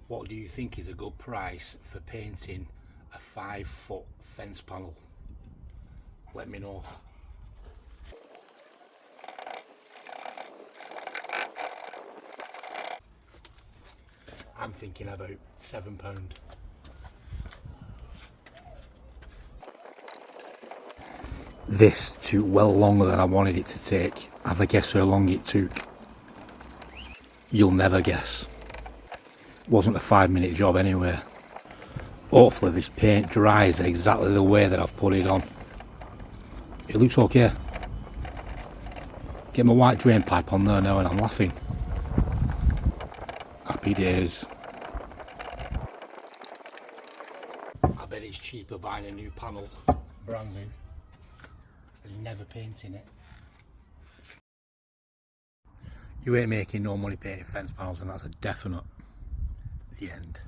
What do you think is a good price for painting a 5-foot fence panel? Let me know. I'm thinking about £7. This took well longer than I wanted it to take. Have a guess how long it took? You'll never guess. Wasn't a 5-minute job anyway. Hopefully this paint dries exactly the way that I've put it on. It looks okay. Get my white drain pipe on there now and I'm laughing. Happy days. I bet it's cheaper buying a new panel, brand new, and never painting it. You ain't making no money painting fence panels, and that's a definite. The end.